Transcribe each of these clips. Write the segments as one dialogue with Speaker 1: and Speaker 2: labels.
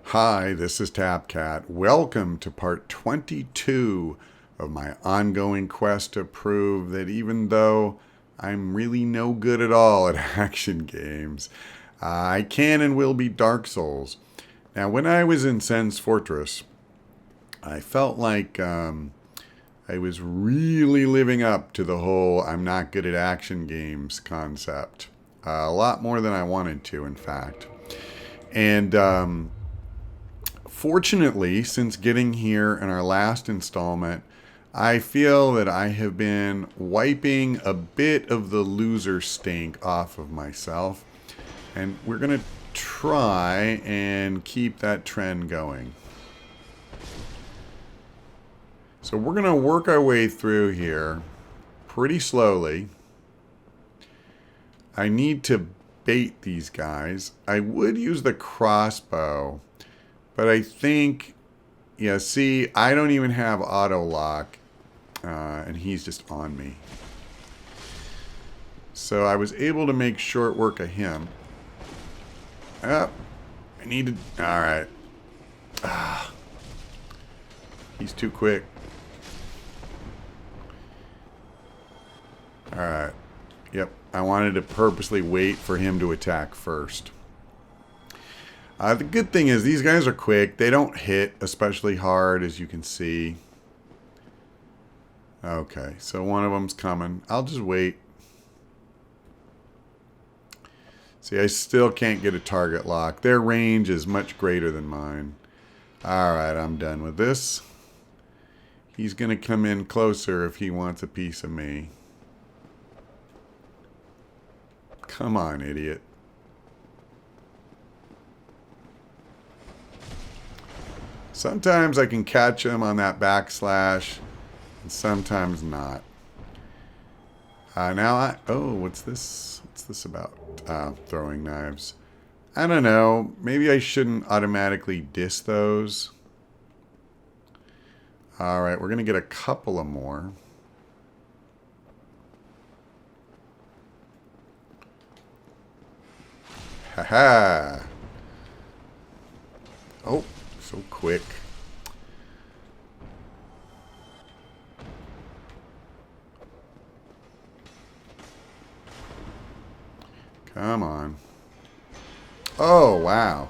Speaker 1: Hi, this is TapCat. Welcome to part 22 of my ongoing quest to prove that even though I'm really no good at all at action games, I can and will be Dark Souls. Now, when I was in Sen's Fortress, I felt like I was really living up to the whole I'm not good at action games concept. A lot more than I wanted to, in fact. And fortunately, since getting here in our last installment, I feel that I have been wiping a bit of the loser stink off of myself. And we're going to try and keep that trend going. So we're going to work our way through here pretty slowly. I need to bait these guys. I would use the crossbow. But I think, yeah, see, I don't even have auto lock, and he's just on me. So I was able to make short work of him. Oh, I needed, all right. He's too quick. All right. Yep, I wanted to purposely wait for him to attack first. The good thing is these guys are quick. They don't hit especially hard, as you can see. Okay, so one of them's coming. I'll just wait. See, I still can't get a target lock. Their range is much greater than mine. Alright, I'm done with this. He's going to come in closer if he wants a piece of me. Come on, idiot. Sometimes I can catch him on that backslash, and sometimes not. Oh, what's this? What's this about? Throwing knives. I don't know. Maybe I shouldn't automatically diss those. Alright, we're going to get a couple of more. Haha. Oh. So quick. Come on. Oh, wow.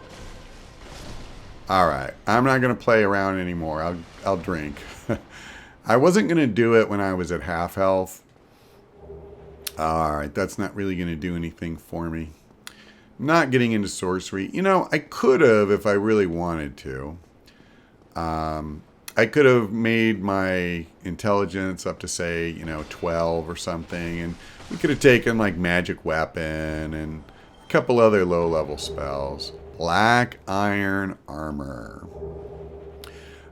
Speaker 1: Alright. I'm not going to play around anymore. I'll drink. I wasn't going to do it when I was at half health. Alright. That's not really going to do anything for me. Not getting into sorcery. You know, I could have if I really wanted to. I could have made my intelligence up to, say, 12 or something. And we could have taken, like, magic weapon and a couple other low-level spells. Black iron armor.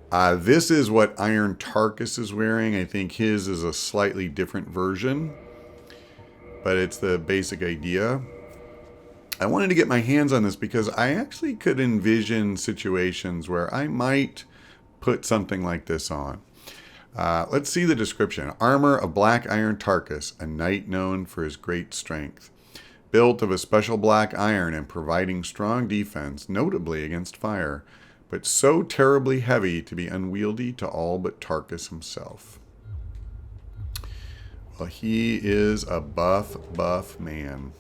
Speaker 1: This is what Iron Tarkus is wearing. I think his is a slightly different version. But it's the basic idea. I wanted to get my hands on this because I actually could envision situations where I might put something like this on. Let's see the description. Armor of Black Iron Tarkus, a knight known for his great strength. Built of a special black iron and providing strong defense, notably against fire, but so terribly heavy to be unwieldy to all but Tarkus himself. Well, he is a buff man.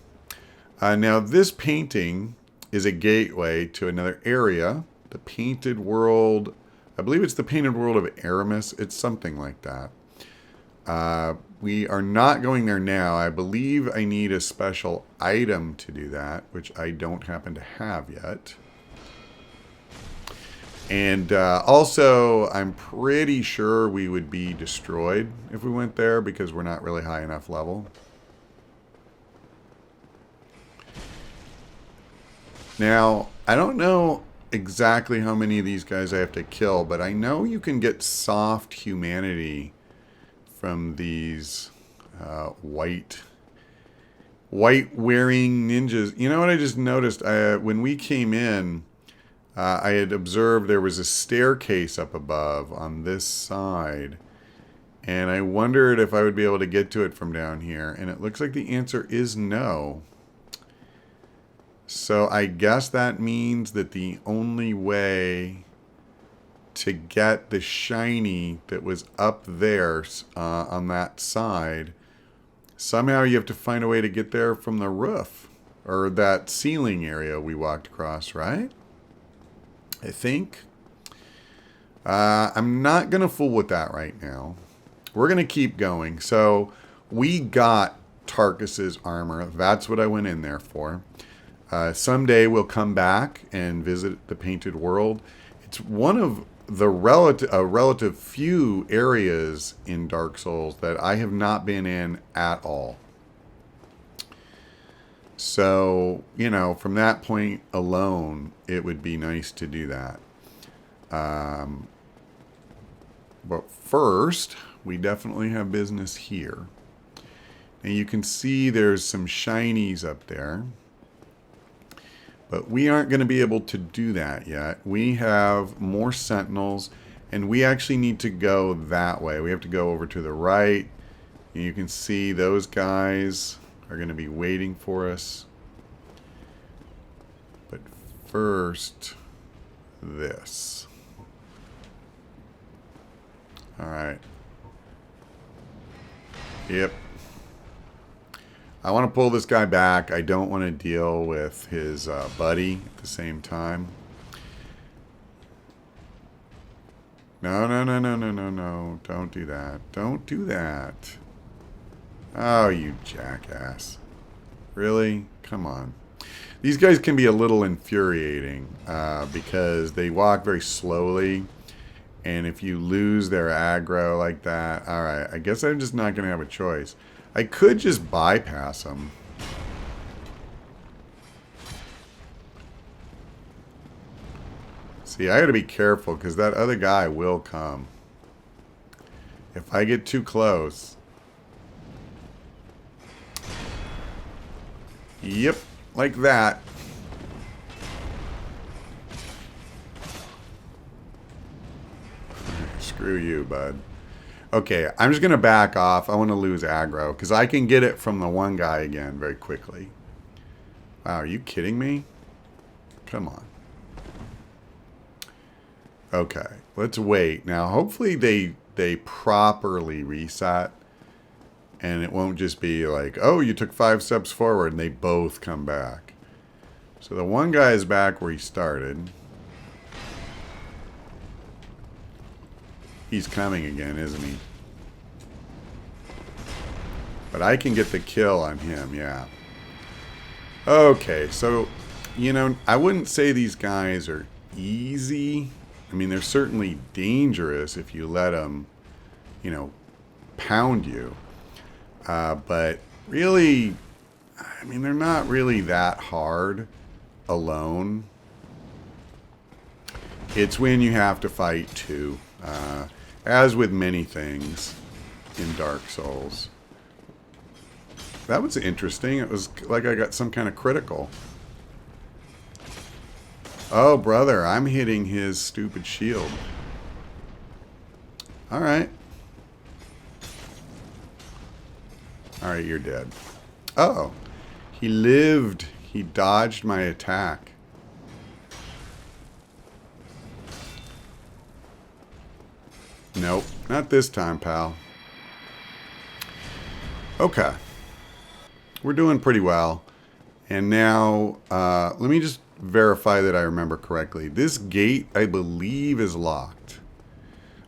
Speaker 1: Now, this painting is a gateway to another area, the Painted World. I believe it's the Painted World of Aramis. It's something like that. We are not going there now. I believe I need a special item to do that, which I don't happen to have yet. And also, I'm pretty sure we would be destroyed if we went there because we're not really high enough level. Now, I don't know exactly how many of these guys I have to kill, but I know you can get soft humanity from these white wearing ninjas. You know what I just noticed? When we came in, I had observed there was a staircase up above on this side, and I wondered if I would be able to get to it from down here, and it looks like the answer is no. So I guess that means that the only way to get the shiny that was up there on that side, somehow you have to find a way to get there from the roof or that ceiling area we walked across, right? I think. I'm not going to fool with that right now. We're going to keep going. So we got Tarkus's armor. That's what I went in there for. Someday we'll come back and visit the Painted World. It's one of the relative few areas in Dark Souls that I have not been in at all. So, you know, from that point alone, it would be nice to do that. But first, we definitely have business here. And you can see there's some shinies up there. But we aren't going to be able to do that yet. We have more sentinels, and we actually need to go that way. We have to go over to the right. And you can see those guys are going to be waiting for us. But first, this. All right. Yep. I want to pull this guy back. I don't want to deal with his buddy at the same time. No, no, no, no, no, no, no. Don't do that. Don't do that. Oh, you jackass. Really? Come on. These guys can be a little infuriating because they walk very slowly. And if you lose their aggro like that, alright, I guess I'm just not going to have a choice. I could just bypass them. See, I got to be careful because that other guy will come. If I get too close. Yep, like that. Screw you, bud. Okay, I'm just going to back off. I want to lose aggro because I can get it from the one guy again very quickly. Wow, are you kidding me? Come on. Okay, let's wait. Now, hopefully they properly reset and it won't just be like, oh, you took 5 steps forward and they both come back. So the one guy is back where he started. He's coming again, isn't he? But I can get the kill on him, yeah. Okay, so, you know, I wouldn't say these guys are easy. I mean, they're certainly dangerous if you let them, you know, pound you. But really, I mean, they're not really that hard alone. It's when you have to fight two. As with many things in Dark Souls. That was interesting. It was like I got some kind of critical. Oh, brother, I'm hitting his stupid shield. Alright. Alright, you're dead. Uh-oh. He lived. He dodged my attack. Nope, not this time, pal. Okay. We're doing pretty well. And now, let me just verify that I remember correctly. This gate, I believe, is locked.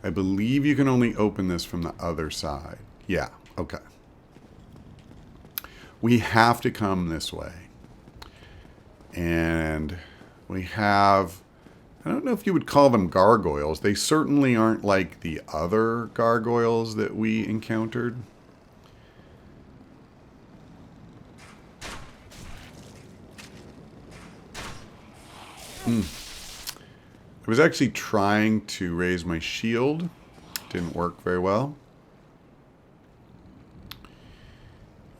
Speaker 1: I believe you can only open this from the other side. Yeah, okay. We have to come this way. And we have... I don't know if you would call them gargoyles. They certainly aren't like the other gargoyles that we encountered. I was actually trying to raise my shield. Didn't work very well.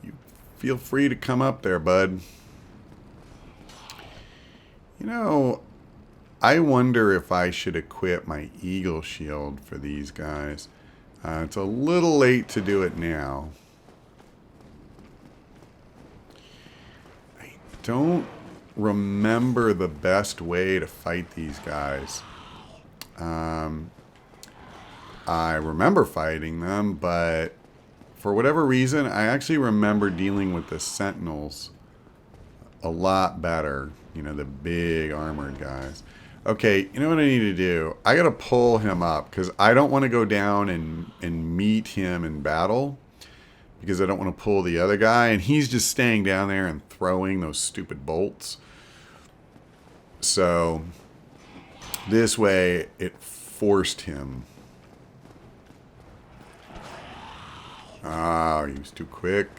Speaker 1: You feel free to come up there, bud. You know... I wonder if I should equip my eagle shield for these guys. It's a little late to do it now. I don't remember the best way to fight these guys. I remember fighting them, but for whatever reason, I actually remember dealing with the sentinels a lot better. You know, the big armored guys. Okay, you know what I need to do? I gotta pull him up, because I don't want to go down and meet him in battle, because I don't want to pull the other guy, and he's just staying down there and throwing those stupid bolts. So this way it forced him. Ah, he was too quick.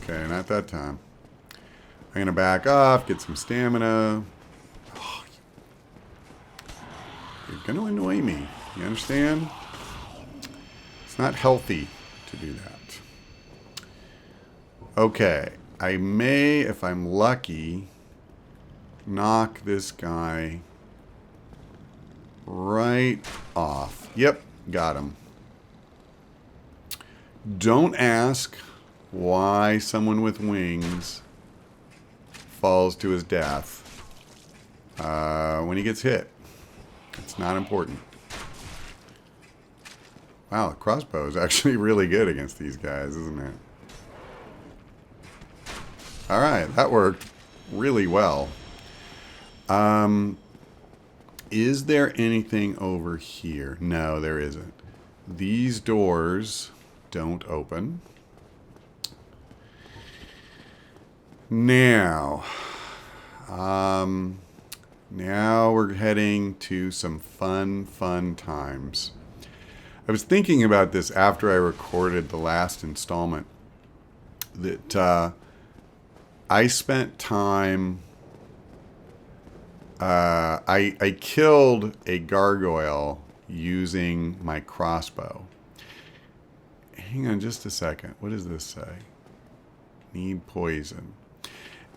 Speaker 1: Okay, not that time. I'm going to back off, get some stamina. Oh, you're going to annoy me. You understand? It's not healthy to do that. Okay, I may, if I'm lucky, knock this guy right off. Yep, got him. Don't ask why someone with wings falls to his death when he gets hit. It's not important. Wow, the crossbow is actually really good against these guys, isn't it? Alright, that worked really well. Is there anything over here? No, there isn't. These doors don't open. Now, now we're heading to some fun times. I was thinking about this after I recorded the last installment, that I spent time... I killed a gargoyle using my crossbow. Hang on just a second. What does this say? Need poison.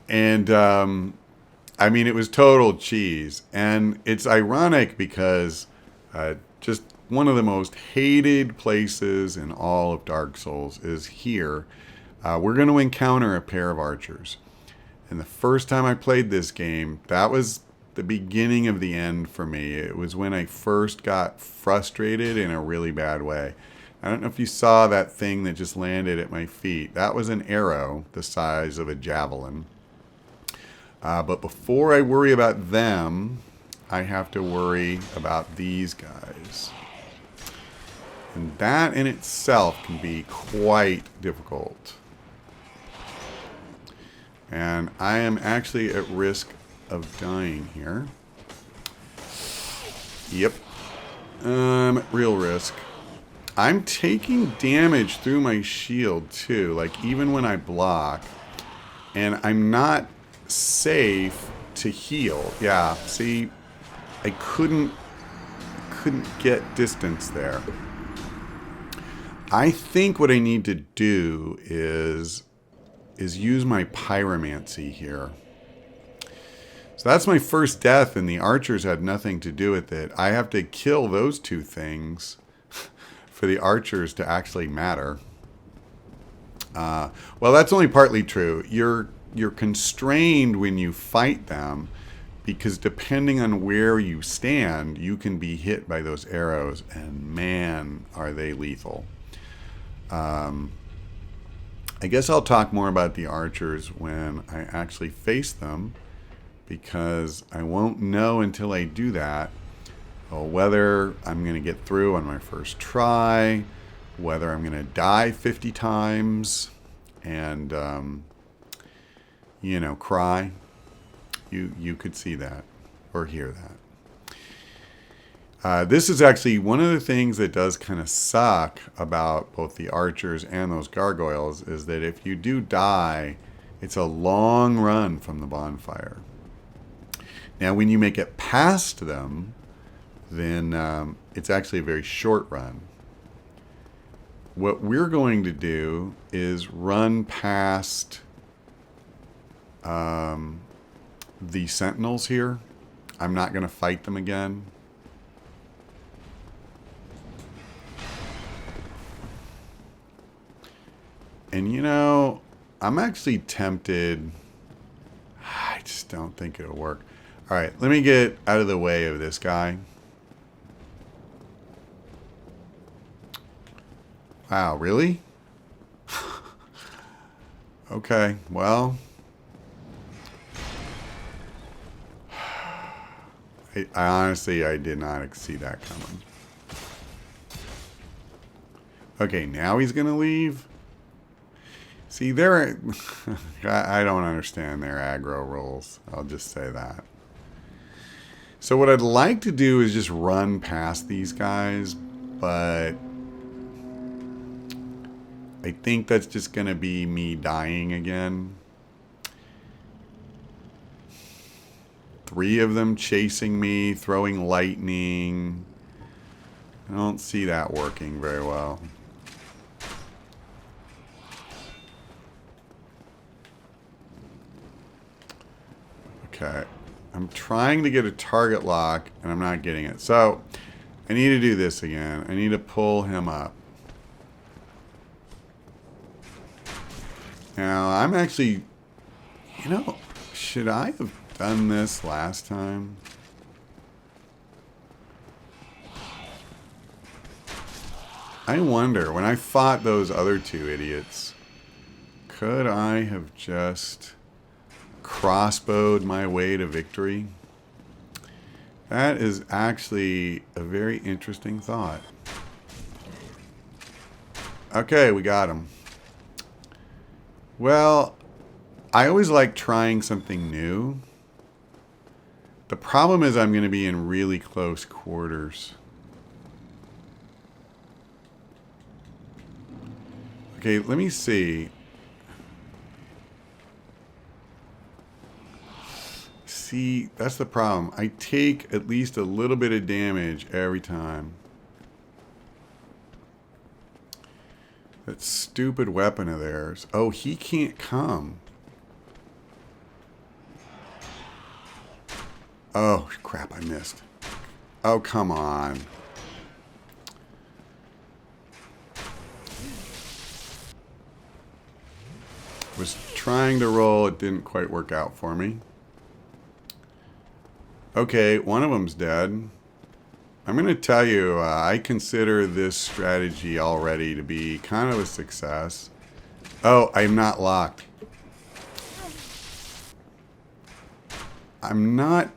Speaker 1: And, I mean, it was total cheese. And it's ironic because just one of the most hated places in all of Dark Souls is here. We're going to encounter a pair of archers. And the first time I played this game, that was the beginning of the end for me. It was when I first got frustrated in a really bad way. I don't know if you saw that thing that just landed at my feet. That was an arrow the size of a javelin. But before I worry about them, I have to worry about these guys. And that in itself can be quite difficult. And I am actually at risk of dying here. Yep. Real risk. I'm taking damage through my shield too, like even when I block. And I'm not safe to heal. Yeah, see, I couldn't get distance there. I think what I need to do is use my pyromancy here. So that's my first death, and the archers had nothing to do with it. I have to kill those two things for the archers to actually matter. Well, that's only partly true. You're constrained when you fight them, because depending on where you stand, you can be hit by those arrows, and man, are they lethal. I guess I'll talk more about the archers when I actually face them, because I won't know until I do that whether I'm going to get through on my first try, whether I'm going to die 50 times and, you know, cry. You could see that or hear that. This is actually one of the things that does kind of suck about both the archers and those gargoyles, is that if you do die, it's a long run from the bonfire. Now, when you make it past them, then it's actually a very short run. What we're going to do is run past the sentinels here. I'm not going to fight them again. And you know, I'm actually tempted don't think it'll work. All right, let me get out of the way of this guy. Wow, really? Okay, well. I honestly, I did not see that coming. Okay, now he's going to leave. See, they're... I don't understand their aggro rules. I'll just say that. So what I'd like to do is just run past these guys, but I think that's just going to be me dying again. 3 of them chasing me, throwing lightning. I don't see that working very well. Okay. I'm trying to get a target lock, and I'm not getting it. So, I need to do this again. I need to pull him up. Now, I'm actually... You know, should I have done this last time? I wonder, when I fought those other 2 idiots, could I have just crossbowed my way to victory? That is actually a very interesting thought. Okay, we got him. Well, I always like trying something new. The problem is I'm going to be in really close quarters. Okay, let me see. See, that's the problem. I take at least a little bit of damage every time. That stupid weapon of theirs. Oh, he can't come. Oh, crap, I missed. Oh, come on. Was trying to roll, it didn't quite work out for me. Okay, one of them's dead. I'm going to tell you, I consider this strategy already to be kind of a success. Oh, I'm not locked. I'm not...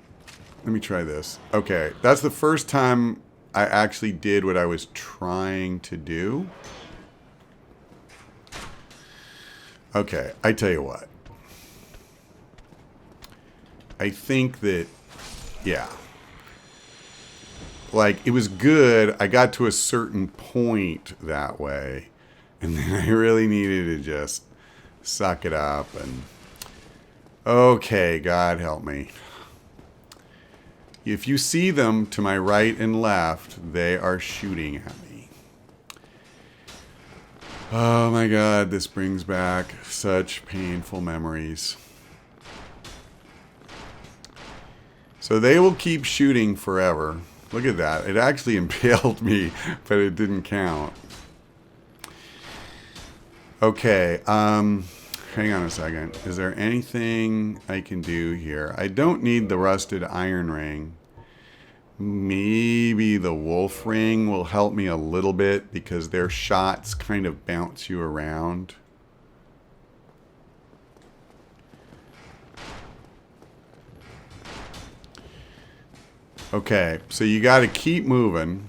Speaker 1: Let me try this. Okay, that's the first time I actually did what I was trying to do. Okay, I tell you what. I think that, yeah. Like, it was good. I got to a certain point that way. And then I really needed to just suck it up. And okay, God help me. If you see them to my right and left, they are shooting at me. Oh my God, this brings back such painful memories. So they will keep shooting forever. Look at that. It actually impaled me, but it didn't count. Okay, hang on a second. Is there anything I can do here? I don't need the rusted iron ring. Maybe the wolf ring will help me a little bit because their shots kind of bounce you around. Okay, so you got to keep moving.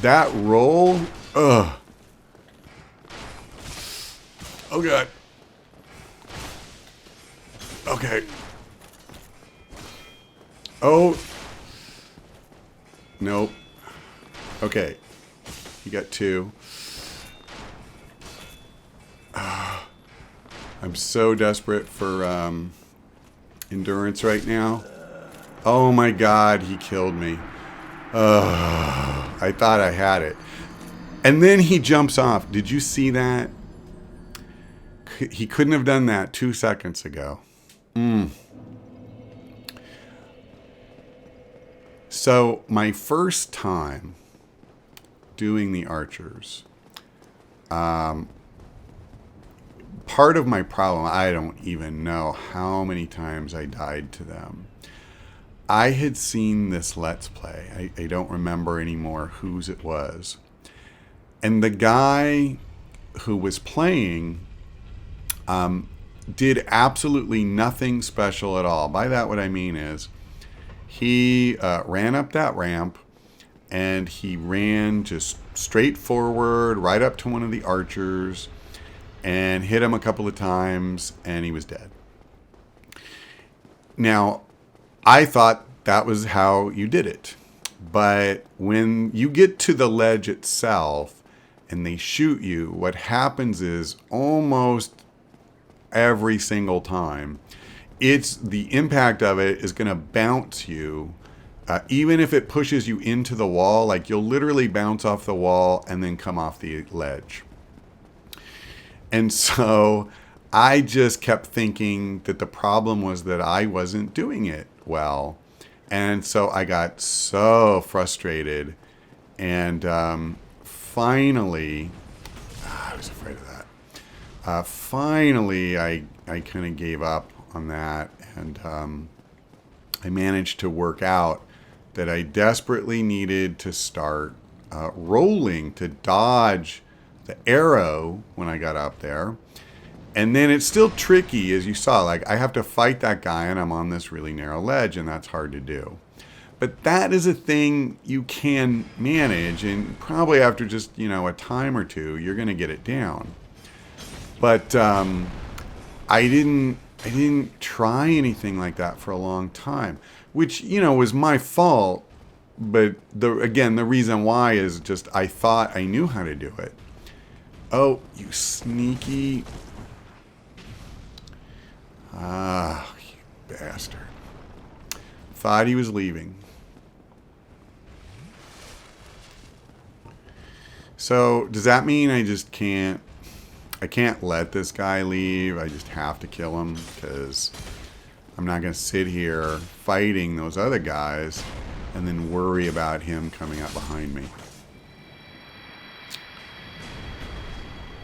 Speaker 1: That roll, ugh. Oh God. Okay. Oh. Nope. Okay. You got 2. I'm so desperate for endurance right now. Oh my God, he killed me. I thought I had it. And then he jumps off. Did you see that? He couldn't have done that 2 seconds ago. So my first time doing the archers, part of my problem, I don't even know how many times I died to them. I had seen this Let's Play. I don't remember anymore whose it was. And the guy who was playing did absolutely nothing special at all. By that, what I mean is he ran up that ramp and he ran just straight forward right up to one of the archers and hit him a couple of times, and he was dead. Now, I thought that was how you did it. But when you get to the ledge itself and they shoot you, what happens is almost every single time, the impact of it is going to bounce you. Even if it pushes you into the wall, like you'll literally bounce off the wall and then come off the ledge. And so I just kept thinking that the problem was that I wasn't doing it well. And so I got so frustrated. And finally, I was afraid of that. Finally, I kind of gave up on that. And I managed to work out that I desperately needed to start rolling to dodge the arrow when I got up there. And then it's still tricky, as you saw. Like, I have to fight that guy, and I'm on this really narrow ledge, and that's hard to do. But that is a thing you can manage, and probably after just, a time or two, you're going to get it down. But I didn't try anything like that for a long time, which, was my fault. But the reason why is just I thought I knew how to do it. Oh, you sneaky... you bastard. Thought he was leaving. So, does that mean I can't let this guy leave? I just have to kill him because I'm not going to sit here fighting those other guys and then worry about him coming up behind me.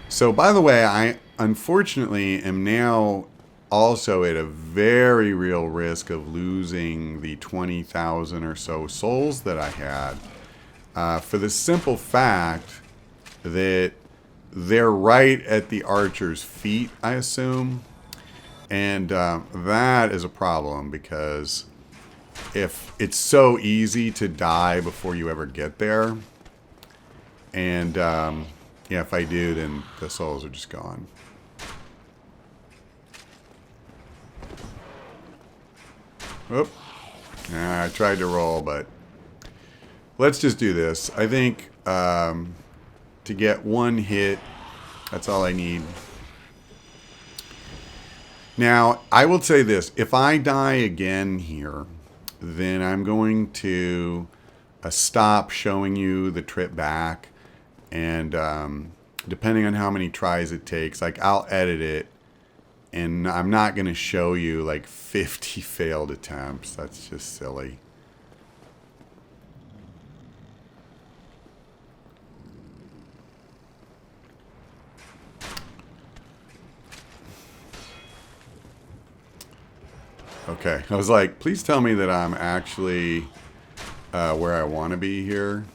Speaker 1: So, by the way, I unfortunately am now also at a very real risk of losing the 20,000 or so souls that I had for the simple fact that they're right at the archer's feet, I assume. And that is a problem because if it's so easy to die before you ever get there, and yeah, if I do, then the souls are just gone. Oop. I tried to roll, but let's just do this. I think to get one hit, that's all I need. Now, I will say this. If I die again here, then I'm going to stop showing you the trip back. And depending on how many tries it takes, like I'll edit it. And I'm not going to show you like 50 failed attempts. That's just silly. Okay, I was like, please tell me that I'm actually where I want to be here.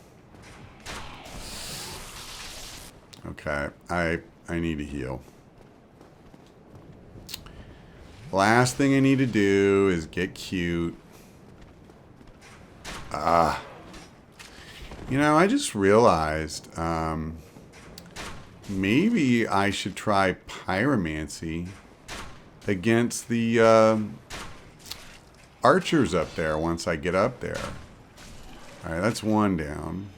Speaker 1: Okay, I need to heal. Last thing I need to do is get cute. I just realized maybe I should try pyromancy against the archers up there once I get up there. Alright, that's one down.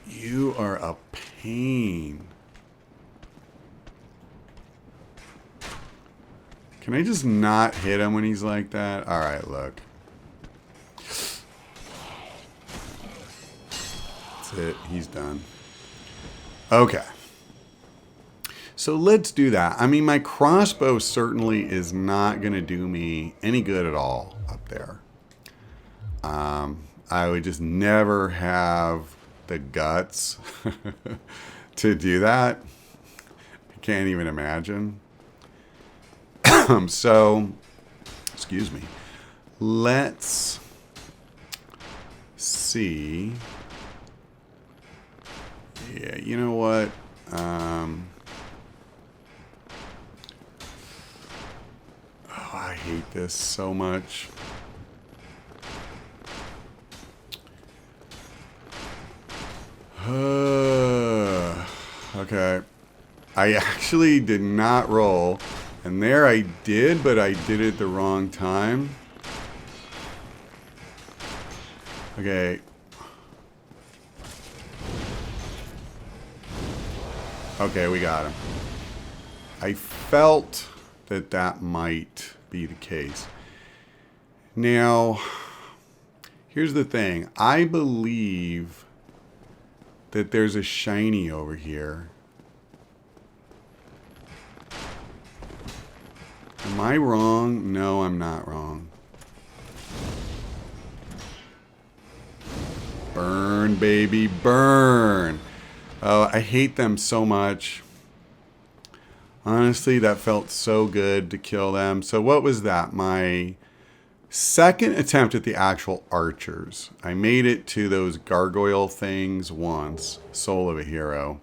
Speaker 1: You are a pain. Can I just not hit him when he's like that? Alright, look. That's it. He's done. Okay. So let's do that. I mean, my crossbow certainly is not going to do me any good at all up there. I would just never have the guts to do that. I can't even imagine. So, excuse me. Let's see. Yeah, you know what? Oh, I hate this so much. Okay. I actually did not roll. And there I did, but I did it the wrong time. Okay. Okay, we got him. I felt that that might be the case. Now, here's the thing. I believe that there's a shiny over here. Am I wrong? No, I'm not wrong. Burn, baby, burn. Oh, I hate them so much. Honestly, that felt so good to kill them. So what was that? My second attempt at the actual archers. I made it to those gargoyle things once. Soul of a hero.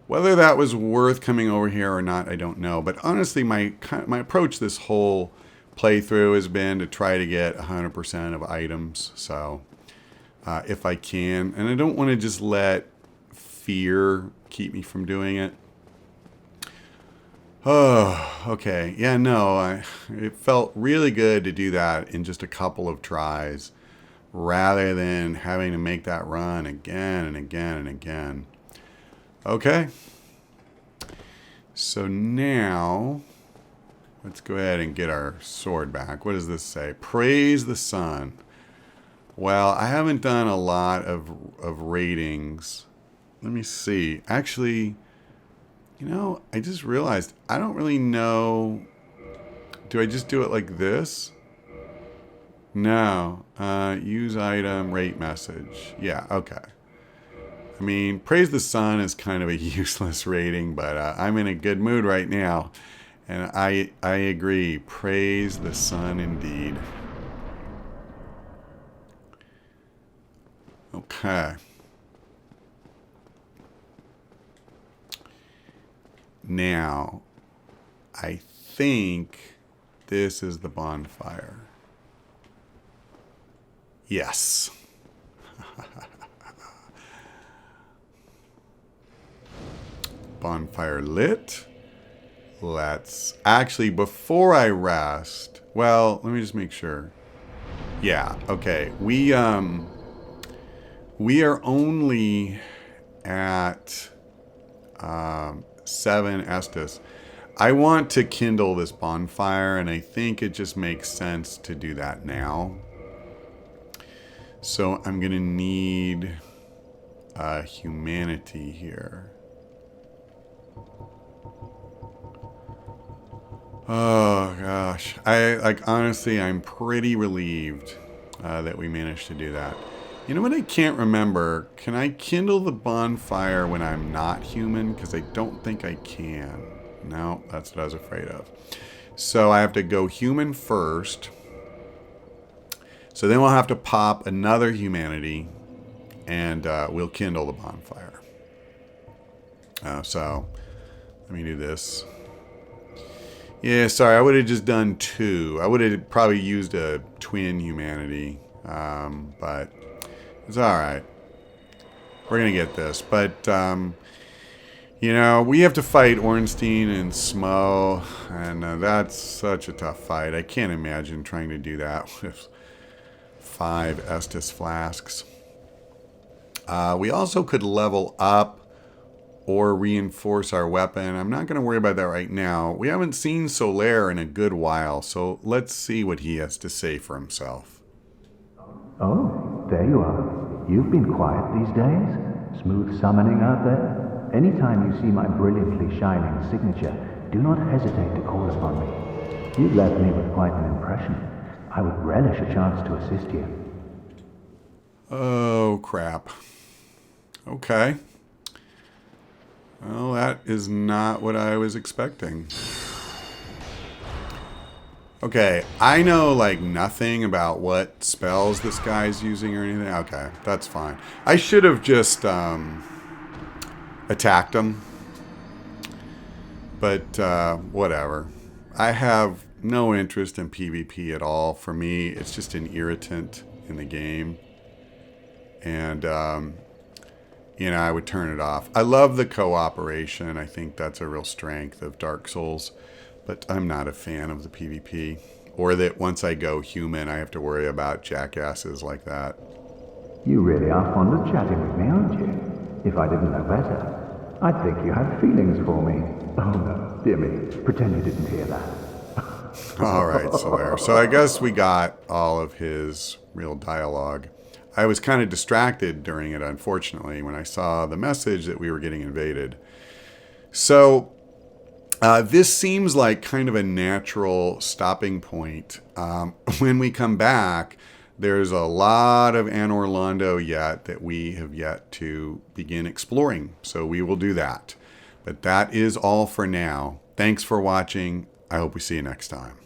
Speaker 1: Whether that was worth coming over here or not, I don't know. But honestly, my approach this whole playthrough has been to try to get 100% of items. So if I can. And I don't want to just let fear keep me from doing it. Oh, okay. Yeah, no, it felt really good to do that in just a couple of tries rather than having to make that run again and again and again. Okay. So now, let's go ahead and get our sword back. What does this say? Praise the sun. Well, I haven't done a lot of ratings. Let me see. Actually, you know, I just realized I don't really know. Do I just do it like this? No. Use item, rate message. Yeah, okay. I mean, praise the sun is kind of a useless rating, but I'm in a good mood right now. And I agree. Praise the sun indeed. Okay. Now, I think this is the bonfire. Yes. Bonfire lit. Let's actually, before I rest, well, let me just make sure. Yeah, okay. We are only at 7 Estus. I want to kindle this bonfire, and I think it just makes sense to do that now. So I'm going to need humanity here. Oh, gosh. Honestly, I'm pretty relieved that we managed to do that. You know what I can't remember? Can I kindle the bonfire when I'm not human? Because I don't think I can. No, that's what I was afraid of. So I have to go human first. So then we'll have to pop another humanity, and we'll kindle the bonfire. So let me do this. Yeah, sorry, I would have just done 2. I would have probably used a twin humanity, but it's all right. We're going to get this. But, you know, we have to fight Ornstein and Smo, and that's such a tough fight. I can't imagine trying to do that with 5 Estus flasks. We also could level up or reinforce our weapon. I'm not going to worry about that right now. We haven't seen Solaire in a good while, so let's see what he has to say for himself.
Speaker 2: Oh, there you are. You've been quiet these days. Smooth summoning out there. Anytime you see my brilliantly shining signature, do not hesitate to call upon me. You've left me with quite an impression. I would relish a chance to assist you.
Speaker 1: Oh, crap. Okay. Well, that is not what I was expecting. Okay, I know like nothing about what spells this guy's using or anything. Okay, that's fine. I should have just attacked him. But whatever. I have no interest in PvP at all. For me, it's just an irritant in the game. And, you know, I would turn it off. I love the cooperation. I think that's a real strength of Dark Souls. But I'm not a fan of the PvP. Or that once I go human, I have to worry about jackasses like that.
Speaker 2: You really are fond of chatting with me, aren't you? If I didn't know better, I'd think you had feelings for me. Oh no, dear me, pretend you didn't hear that.
Speaker 1: All right, Sawyer. So I guess we got all of his real dialogue. I was kind of distracted during it, unfortunately, when I saw the message that we were getting invaded. So this seems like kind of a natural stopping point. When we come back, there's a lot of Anor Londo yet that we have yet to begin exploring. So we will do that. But that is all for now. Thanks for watching. I hope we see you next time.